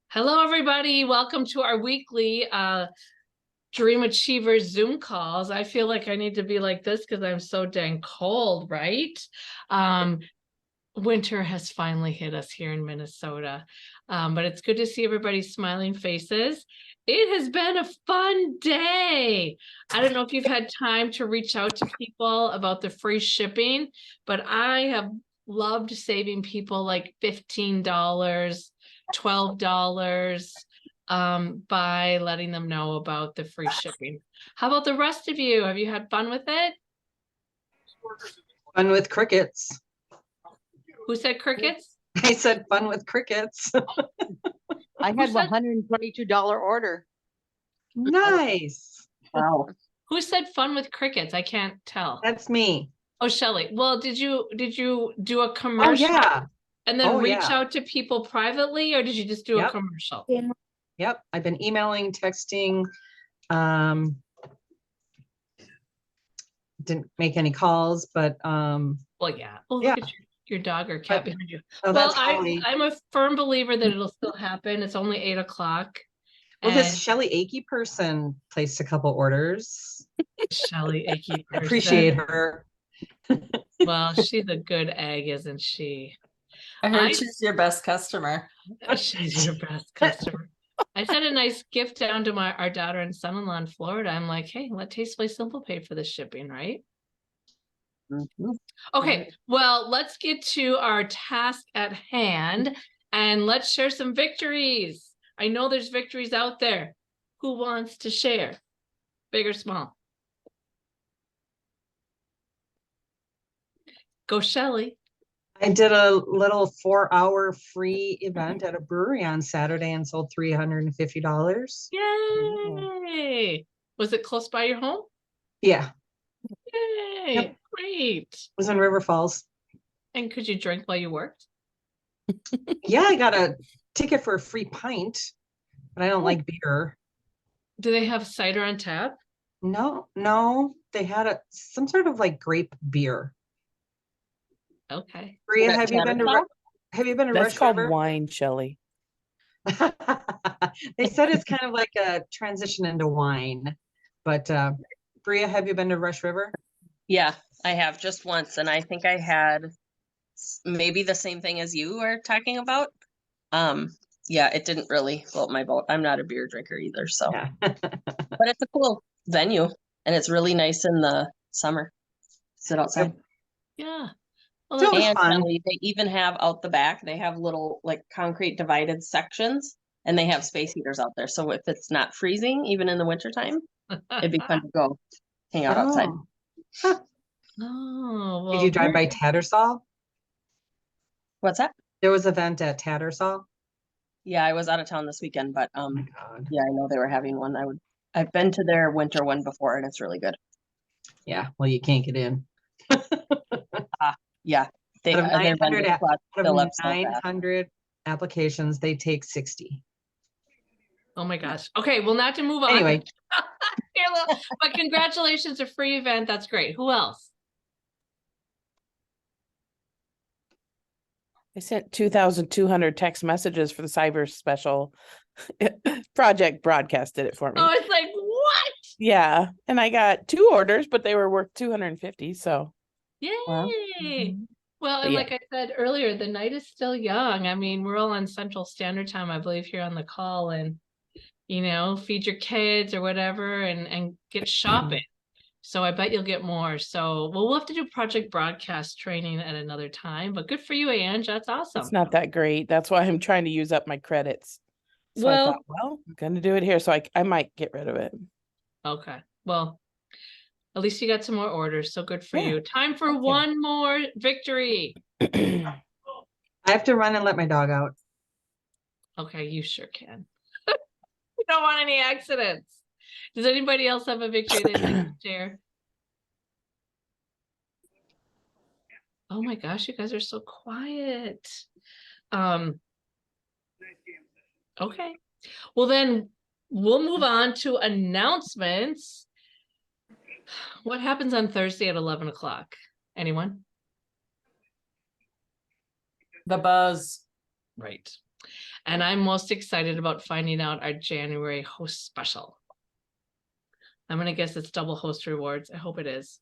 Hello, everybody. Welcome to our weekly Dream Achievers Zoom calls. I feel like I need to be like this because I'm so dang cold, right? Winter has finally hit us here in Minnesota, but it's good to see everybody's smiling faces. It has been a fun day. I don't know if you've had time to reach out to people about the free shipping, but I have loved saving people like $15, $12 by letting them know about the free shipping. How about the rest of you? Have you had fun with it? Fun with crickets. Who said crickets? I said fun with crickets. I had a $122 order. Nice. Wow. Who said fun with crickets? I can't tell. That's me. Oh, Shelley. Well, did you do a Oh, commercial yeah. and then Oh, reach yeah. out to people privately, or did you just do a Yep. commercial? Yep. I've been emailing, texting. Didn't make any calls, but Well, yeah. Oh, Yeah. look at your dog or cat behind you. oh, Well, that's Holly. I'm a firm believer that it'll still happen. It's only 8 o'clock. Well, this Shelly Akey person placed a couple orders. Shelly Akey person. Appreciate her. Well, she's a good egg, isn't she? I heard she's your best customer. She's your best customer. I sent a nice gift down to our daughter and son-in-law in Florida. I'm like, hey, let Tastefully Simple pay for the shipping, right? Mm-hmm. Okay, well, let's get to our task at hand and let's share some victories. I know there's victories out there. Who wants to share? Big or small? Go, Shelley. I did a little 4-hour free event at a brewery on Saturday and sold $350. Yay! Was it close by your home? Yeah, Yay! Yep. Great. it was in River Falls. And could you drink while you worked? Yeah, I got a ticket for a free pint, but I don't like beer. Do they have cider on tap? No, they had some sort of like grape beer. Okay. Bria, That's have you been to That's Rush called River? wine, Shelley. They said it's kind of like a transition into wine, but Bria, have you been to Rush River? Yeah, I have just once, and I think I had maybe the same thing as you are talking about. Yeah, it didn't really float my boat. I'm not a beer drinker either, so. Yeah. But it's a cool venue, and it's really nice in the summer. Sit outside. Yeah. Well, So it was And fun. Kelly, they even have out the back, they have little like concrete divided sections, and they have space heaters out there. So if it's not freezing, even in the wintertime, it'd be fun to go hang out outside. Oh. Huh. Oh, well, Did you drive by Tattersall? What's that? There was an event at Tattersall. Yeah, I was out of town this weekend, but Oh my God. yeah, I know they were having one. I've been to their winter one before, and it's really good. Yeah, well, you can't get in. Yeah, they Out of their 900 vendor out slots of fill up so fast. 900 applications, they take 60. oh my gosh. Okay, well, not to move on. Anyway. But congratulations, a free event. That's great. Who else? I sent 2,200 text messages for the cyber special. Project broadcasted it for me. Oh, it's like, what? Yeah, and I got 2 orders, but they were worth 250. So Yay. Wow. Well, and Yeah. like I said earlier, the night is still young. I mean, we're all on Central Standard Time, I believe, here on the call, and feed your kids or whatever and get shopping. So I bet you'll get more. So we'll have to do project broadcast training at another time, but good for you, Ange. That's awesome. it's not that great. That's why I'm trying to use up my credits. So Well- I thought, well, I'm gonna do it here. So I might get rid of it. Okay. Well, at least you got some more orders. So good for Yeah. you. Time for Thank you. one more victory. I have to run and let my dog out. Okay, you sure can. We don't want any accidents. Does anybody else have a victory they'd like to share? Oh my gosh, you guys are so quiet. Okay. Well, then we'll move on to announcements. What happens on Thursday at 11 o'clock? Anyone? The Buzz. Right. And I'm most excited about finding out our January host special. I'm gonna guess it's double host rewards. I hope it is.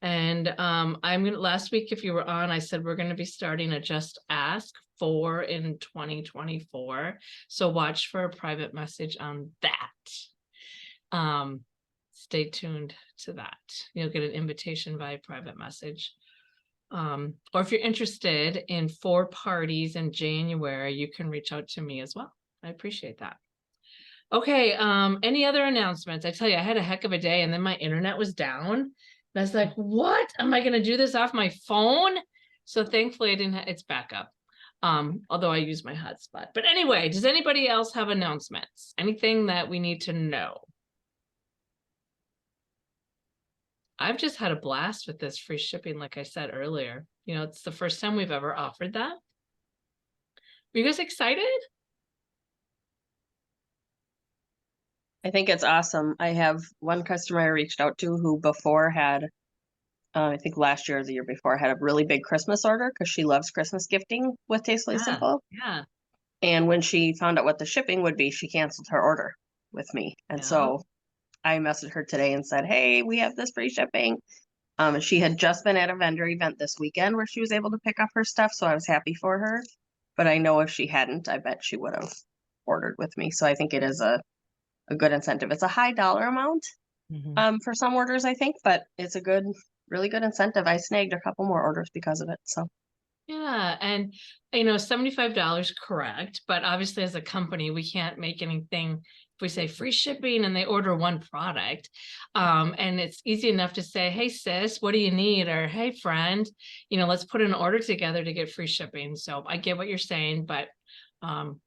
And last week, if you were on, I said we're gonna be starting a Just Ask 4 in 2024. So watch for a private message on that. Stay tuned to that. You'll get an invitation via private message. Or if you're interested in 4 parties in January, you can reach out to me as well. I appreciate that. Okay, any other announcements? I tell you, I had a heck of a day and then my internet was down. And I was like, what? Am I gonna do this off my phone? So thankfully I didn't it's back up. Although I use my hotspot. But anyway, does anybody else have announcements? Anything that we need to know? I've just had a blast with this free shipping, like I said earlier. You know, it's the first time we've ever offered that. Were you guys excited? I think it's awesome. I have one customer I reached out to who before had, I think last year or the year before, had a really big Christmas order because she loves Christmas gifting with Tastefully Yeah. Simple. Yeah. And when she found out what the shipping would be, she canceled her order with me. And Yeah. so I messaged her today and said, hey, we have this free shipping. She had just been at a vendor event this weekend where she was able to pick up her stuff. So I was happy for her. But I know if she hadn't, I bet she would have ordered with me. So I think it is a good incentive. It's a high dollar amount for some orders, I think, but it's a really good incentive. I snagged a couple more orders because of it. So Yeah, and you know, $75, correct, but obviously as a company, we can't make anything if we say free shipping and they order one product. And it's easy enough to say, hey sis, what do you need? Or hey friend, you know, let's put an order together to get free shipping. So I get what you're saying, but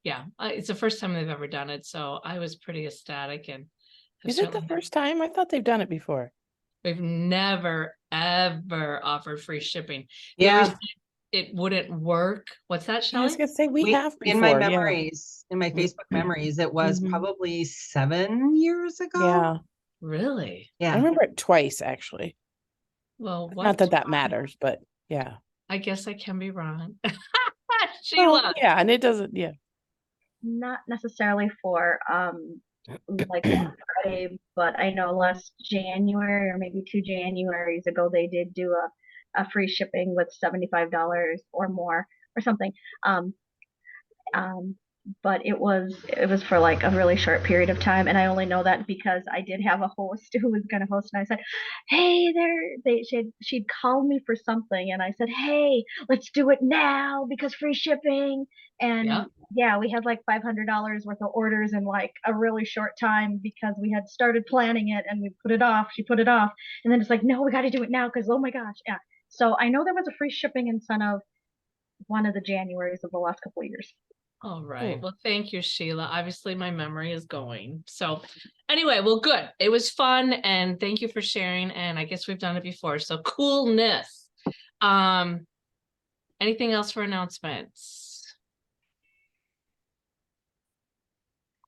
yeah, it's the first time they've ever done it. So I was pretty ecstatic and have Is it the certainly- first time? I thought they've done it before. we've never, ever offered free shipping. We always Yeah, said it wouldn't work. What's that, I was Shelley? gonna say we have before. in my yeah. memories, in my Facebook memories, it was Mhm. probably 7 years ago. Yeah, Really? I Yeah. remember it twice actually. Well, Not what? that that matters, but yeah. I guess I can be wrong. Well, Sheila. yeah, and it doesn't. Yeah. Not necessarily for like Black Friday, but I know last January or maybe 2 Januaries ago they did do a free shipping with $75 or more or something. But it was for like a really short period of time, and I only know that because I did have a host who was going to host, and I said, "Hey, she'd called me for something, and I said, hey, let's do it now because free shipping." And Yeah. yeah, we had like $500 worth of orders in like a really short time because we had started planning it and we put it off. She put it off, and then it's like, no, we got to do it now because oh my gosh, yeah. So I know there was a free shipping incentive one of the Januaries of the last couple of years. All right. Cool. Well, thank you, Sheila. Obviously, my memory is going. So anyway, well, good. It was fun, and thank you for sharing. And I guess we've done it before. So coolness. Anything else for announcements?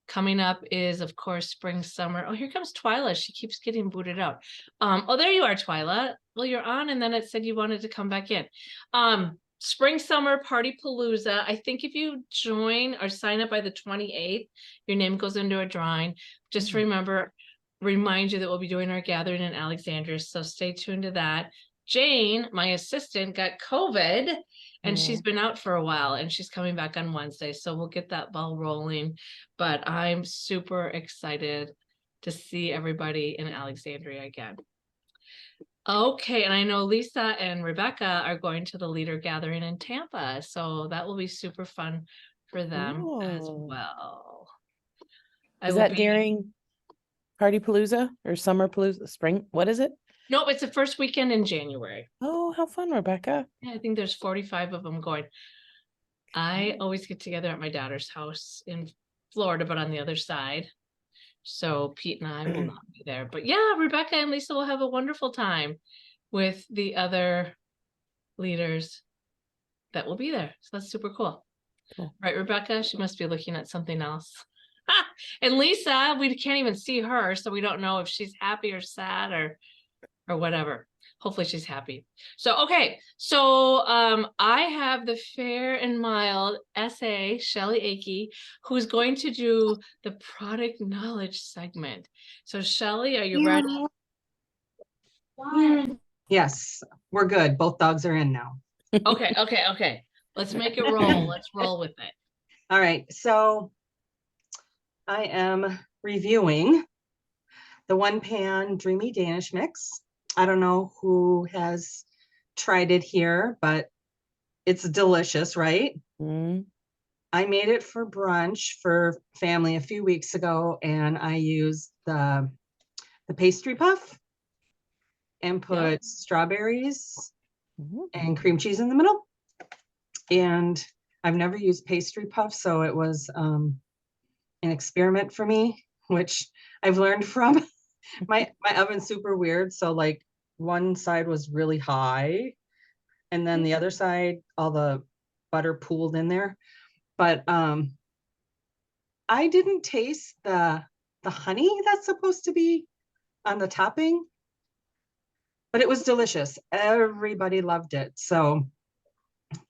Coming up is, of course, spring, summer. Oh, here comes Twyla. She keeps getting booted out. Oh, there you are, Twyla. Well, you're on, and then it said you wanted to come back in. Spring, summer, Party Palooza. I think if you join or sign up by the 28th, your name goes into a drawing. Just remind you that we'll be doing our gathering in Alexandria. So stay tuned to that. Jane, my assistant, got COVID and she's been out for a while and she's coming back on Wednesday. So we'll get that ball rolling. But I'm super excited to see everybody in Alexandria again. Okay, and I know Lisa and Rebecca are going to the leader gathering in Tampa, so that will be super fun for them as Ooh. well. Is that during Party Palooza or Summer Palooza? Spring? What is it? No, it's the first weekend in January. Oh, how fun, Rebecca. Yeah, I think there's 45 of them going. I always get together at my daughter's house in Florida, but on the other side. So Pete and I will not be there. But yeah, Rebecca and Lisa will have a wonderful time with the other leaders that will be there. So that's super cool. Cool. Right, Rebecca? She must be looking at something else. And Lisa, we can't even see her, so we don't know if she's happy or sad or whatever. hopefully she's happy. So, okay. So, I have the fair and mild SA, Shelly Akey, who's going to do the product knowledge segment. So, Shelly, are you ready? Yes, we're good. Both dogs are in now. Okay. Let's make it roll. Let's roll with it. All right, so I am reviewing the One Pan Dreamy Danish Mix. I don't know who has tried it here, but it's delicious, right? Mm, I made it for brunch for family a few weeks ago, and I used the pastry puff and put strawberries mhm. and cream cheese in the middle. And I've never used pastry puff, so it was an experiment for me, which I've learned from. My oven's super weird, so like one side was really high, and then the other side, all the butter pooled in there. But I didn't taste the honey that's supposed to be on the topping, but it was delicious. Everybody loved it. So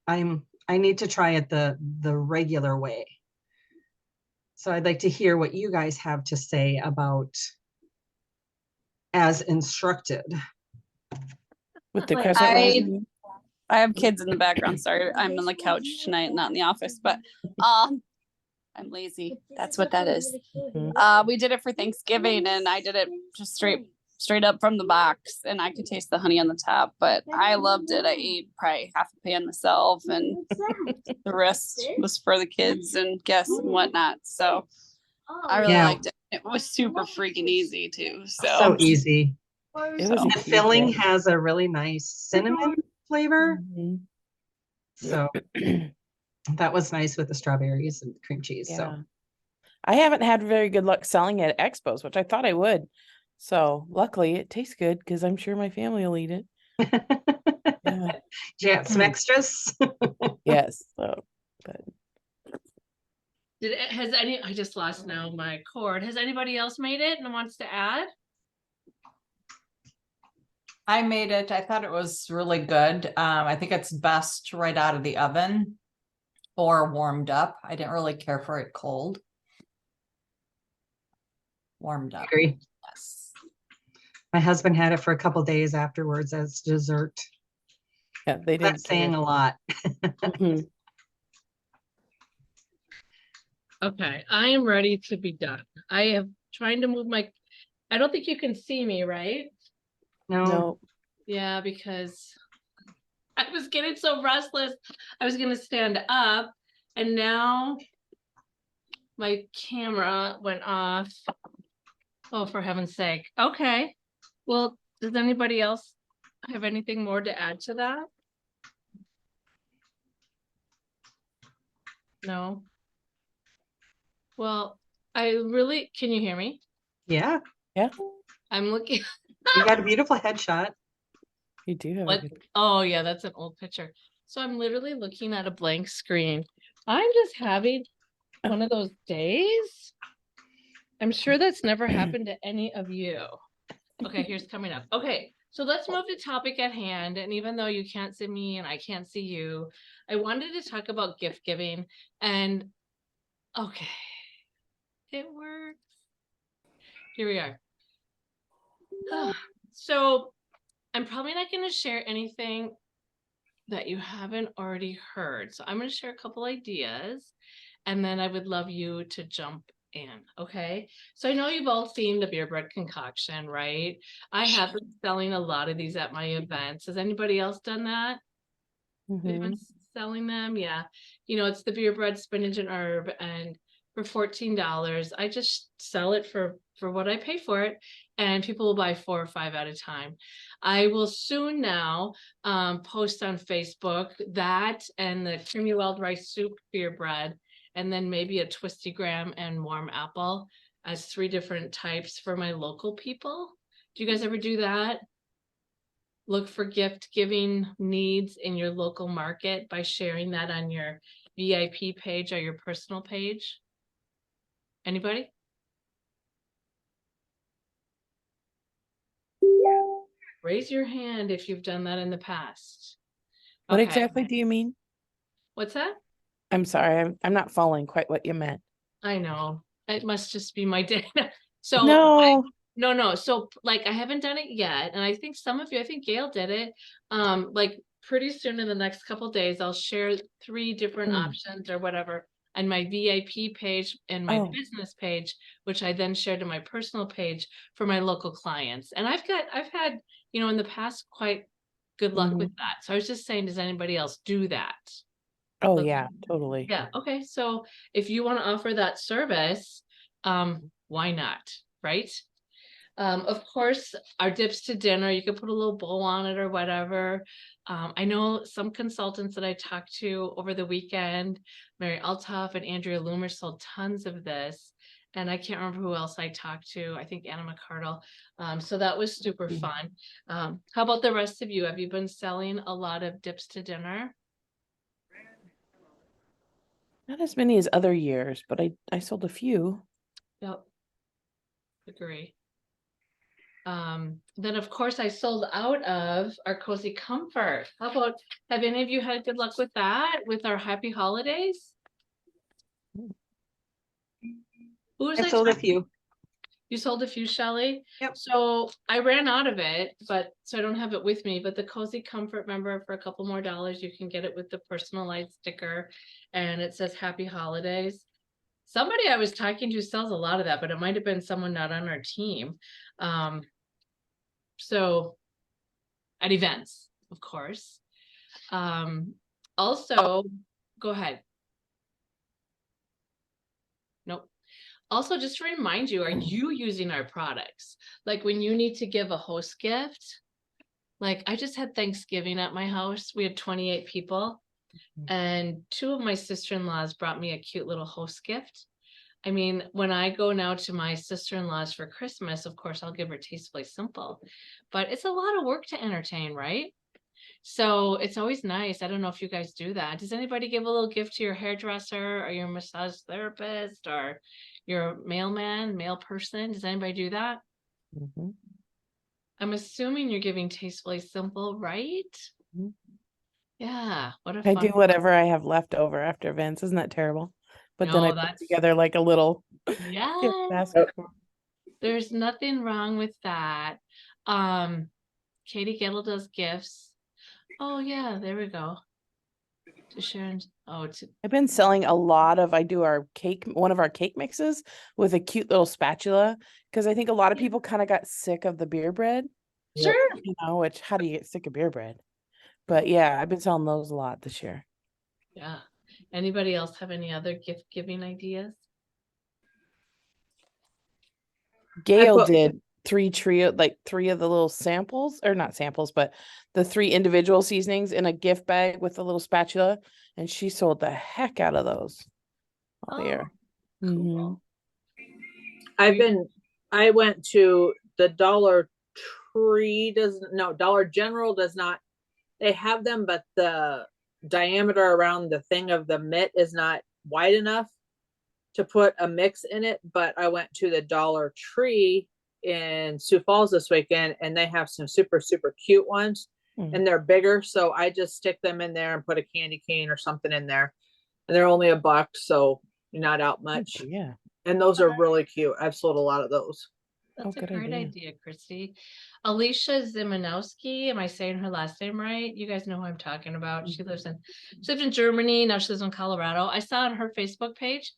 I need to try it the regular way. So I'd like to hear what you guys have to say about as instructed. With the Like, crescent I rolls? I have kids in the background. Sorry, I'm on the couch tonight, not in the office, but I'm lazy. That's what that is. Mhm. We did it for Thanksgiving and I did it just straight up from the box and I could taste the honey on the top, but I loved it. I ate probably half a pan myself and the rest was for the kids and guests and whatnot. So I really Yeah. liked it. It was super freaking easy too. So easy. It was The easy, filling yeah. has a really nice cinnamon flavor. Mhm. So that was nice with the strawberries and cream cheese. Yeah. So I haven't had very good luck selling it at expos, which I thought I would. So luckily it tastes good because I'm sure my family will eat it. Yeah. yeah, some extras. Yes. So good. I just lost now my cord. Has anybody else made it and wants to add? I made it. I thought it was really good. I think it's best right out of the oven or warmed up. I didn't really care for it cold. Warmed up. Agree. Yes. My husband had it for a couple days afterwards as dessert. Yeah, they didn't That's saying care. a lot. Mhm. Okay, I am ready to be done. I am trying to move I don't think you can see me, right? No, No. Yeah, because I was getting so restless. I was gonna stand up and now my camera went off. Oh, for heaven's sake. Okay. Well, does anybody else have anything more to add to that? No. Well, can you hear me? yeah, Yeah, I'm looking. you got a beautiful headshot. you do have a What? good. Oh, yeah, that's an old picture. So I'm literally looking at a blank screen. I'm just having one of those days. I'm sure that's never happened to any of you. Okay, here's coming up. Okay, so let's move to topic at hand. And even though you can't see me and I can't see you, I wanted to talk about gift giving. And okay, it works. Here we are. So I'm probably not going to share anything that you haven't already heard. So I'm going to share a couple ideas and then I would love you to jump in. Okay. So I know you've all seen the Beer Bread concoction, right? I have been selling a lot of these at my events. Has anybody else done that? They've been selling them? Yeah. You know, it's the Beer Bread spinach and herb and for $14. I just sell it for what I pay for it. And people will buy 4 or 5 at a time. I will soon now post on Facebook that and the creamy wild rice soup beer bread, and then maybe a twisty graham and warm apple as 3 different types for my local people. Do you guys ever do that? Look for gift giving needs in your local market by sharing that on your VIP page or your personal page. Anybody? Raise your hand if you've done that in the past. What Okay. exactly do you mean? What's that? I'm sorry, I'm not following quite what you meant. I know. It must just be my day. So No, no. So like I haven't done it yet. And I think some of you, I think Gail did it. Like pretty soon in the next couple days, I'll share 3 different Mm. options or whatever on my VIP page and my Oh. business page, which I then share to my personal page for my local clients. And I've had, you know, in the past quite good luck Mhm. with that. So I was just saying, does anybody else do that? Oh, Okay. yeah, totally. Yeah, okay, so if you want to offer that service, why not, right? Of course, our dips to dinner, you could put a little bow on it or whatever. I know some consultants that I talked to over the weekend, Mary Althoff and Andrea Loomer sold tons of this. And I can't remember who else I talked to. I think Anna McCardle. So that was super fun. How about the rest of you? Have you been selling a lot of dips to dinner? Not as many as other years, but I sold a few. Yep. Agree. Then of course I sold out of our Cozy Comfort. How about, have any of you had good luck with that, with our happy holidays? Who was I sold a talking- few. You sold a few, Shelley? Yep. So I ran out of it, so I don't have it with me, but the Cozy Comfort member, for a couple more dollars, you can get it with the personalized sticker and it says happy holidays. Somebody I was talking to sells a lot of that, but it might have been someone not on our team. So at events, of course. Also, go ahead. Nope. Also, just to remind you, are you using our products? Like when you need to give a host gift, like I just had Thanksgiving at my house. We had 28 people and 2 of my sister-in-laws brought me a cute little host gift. I mean, when I go now to my sister-in-law's for Christmas, of course, I'll give her Tastefully Simple, but it's a lot of work to entertain, right? So it's always nice. I don't know if you guys do that. Does anybody give a little gift to your hairdresser or your massage therapist or your mailman, mail person? Does anybody do that? Mhm. I'm assuming you're giving Tastefully Simple, right? Mhm. Yeah, what a I fun. do whatever I have left over after events. Isn't that terrible? But then No, I put that's- together like a little gift Yeah, basket. there's nothing wrong with that. Katie Gettle does gifts. Oh yeah, there we go. To Sharon. Oh, to I've been selling a lot of, I do our cake, one of our cake mixes with a cute little spatula, because I think a lot of people kind of got sick of the beer bread, sure. you know, which how do you get sick of beer bread? But yeah, I've been selling those a lot this year. Yeah. Anybody else have any other gift giving ideas? Gail put- did 3 of the little samples, or not samples, but the 3 individual seasonings in a gift bag with a little spatula, and she sold the heck out of those all year. Cool. I went to the Dollar Tree Dollar General does not, they have them, but the diameter around the thing of the mitt is not wide enough to put a mix in it. But I went to the Dollar Tree in Sioux Falls this weekend and they have some super, super cute ones and they're bigger. So I just stick them in there and put a candy cane or something in there. And they're only $1, so you're not out much. Yeah. And those are really cute. I've sold a lot of those. That's a good great idea. idea, Christy. Alicia Zimanowski, am I saying her last name right? You guys know who I'm talking about. She lives in Germany. Now she lives in Colorado. I saw on her Facebook page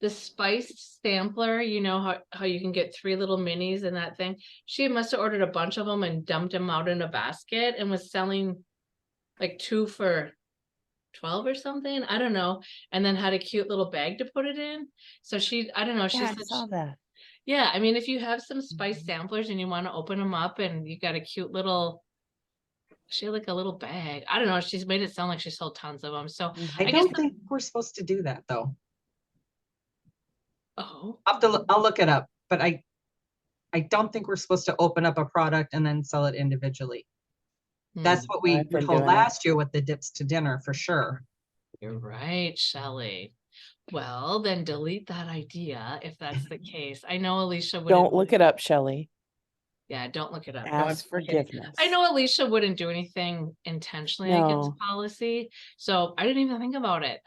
the spiced sampler. You know how you can get 3 little minis in that thing. She must have ordered a bunch of them and dumped them out in a basket and was selling like 2 for 12 or something. I don't know. And then had a cute little bag to put it in. So I don't know. She Yeah, I said saw that. yeah, I mean, if you have some spice samplers and you want to open them up and you got a cute little, she had like a little bag. I don't know. She's made it sound like she sold tons of them. So I I guess, don't think we're supposed to do that though. oh, I'll look it up, but I don't think we're supposed to open up a product and then sell it individually. That's what we I've were been told doing it. last year with the dips to dinner for sure. you're right, Shelley. Well, then delete that idea if that's the case. I know Alicia would. Don't look it up, Shelley. Yeah, don't look it up. No, Ask I'm kidding. forgiveness. I know Alicia wouldn't do anything intentionally against No. policy, so I didn't even think about it.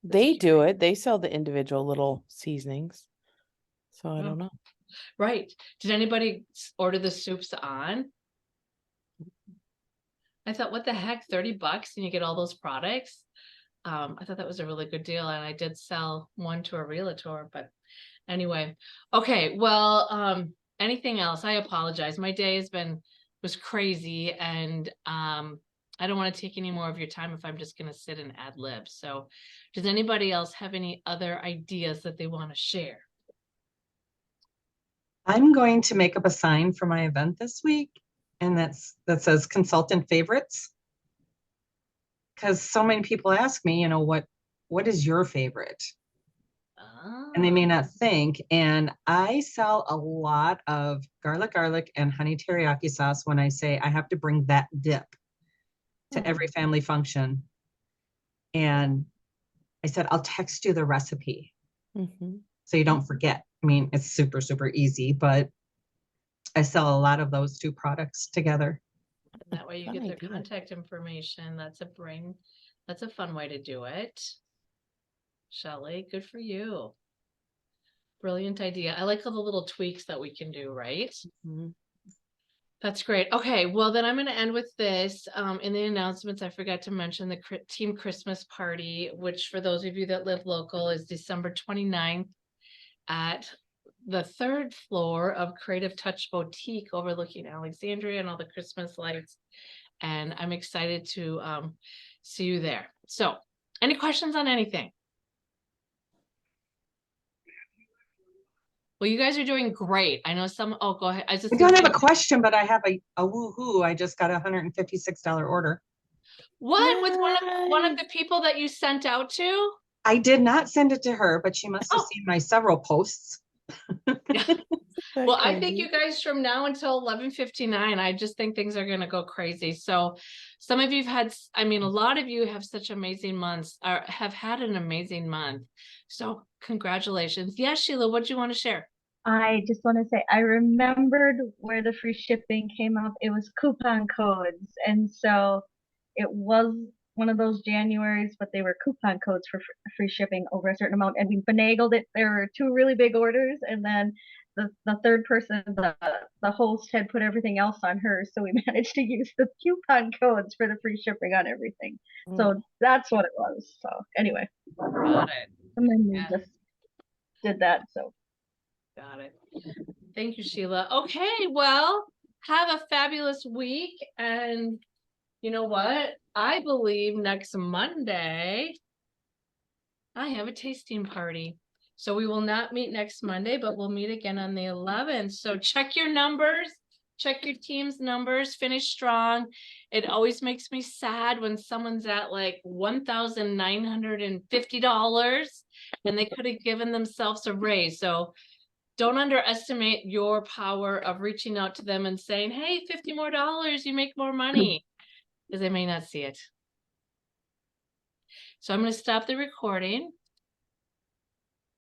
They do it. They sell the individual little seasonings. So I Oh. don't know. Right. Did anybody order the soups on? I thought, what the heck, $30 and you get all those products? I thought that was a really good deal, and I did sell one to a realtor, but anyway. Okay, well, anything else? I apologize. My day was crazy, and I don't want to take any more of your time if I'm just gonna sit and ad lib. So does anybody else have any other ideas that they want to share? I'm going to make up a sign for my event this week, and that says consultant favorites. Because so many people ask me, what is your favorite? And they may not think. And I sell a lot of garlic, and honey teriyaki sauce when I say I have to bring that dip to every family function. And I said, I'll text you the recipe Mhm. so you don't forget. I mean, it's super, super easy, but I sell a lot of those two products together. And that way you Fun get their idea. contact information. That's a fun way to do it. Shelley, good for you. Brilliant idea. I like all the little tweaks that we can do, right? Mhm. That's great. Okay, well then I'm going to end with this. In the announcements, I forgot to mention the team Christmas party, which for those of you that live local is December 29th at the 3rd floor of Creative Touch Boutique overlooking Alexandria and all the Christmas lights. And I'm excited to see you there. So any questions on anything? Well, you guys are doing great. I know oh, go ahead. I don't have a question, but I have a woohoo. I just got a $156 order. What? With one of the people that you sent out to? I did not send it to her, but she must have seen my several posts. Well, I think you guys from now until 11:59, I just think things are going to go crazy. So some of you've had, I mean, a lot of you have such amazing months, or have had an amazing month. So congratulations. Yes, Sheila, what do you want to share? I just want to say I remembered where the free shipping came up. It was coupon codes, and so it was one of those Januaries, but they were coupon codes for free shipping over a certain amount, and we finagled it. There were 2 really big orders, and then the third person, the host, had put everything else on her, so we managed to use the coupon codes for the free shipping on everything. So that's what it was. So anyway, Got it. and then we just did that. So got it. Thank you, Sheila. Okay, well, have a fabulous week. And you know what? I believe next Monday, I have a tasting party. So we will not meet next Monday, but we'll meet again on the 11th. So check your numbers, check your team's numbers, finish strong. It always makes me sad when someone's at like $1,950 and they could have given themselves a raise. So don't underestimate your power of reaching out to them and saying, hey, $50 more, you make more money, because they may not see it. So I'm going to stop the recording.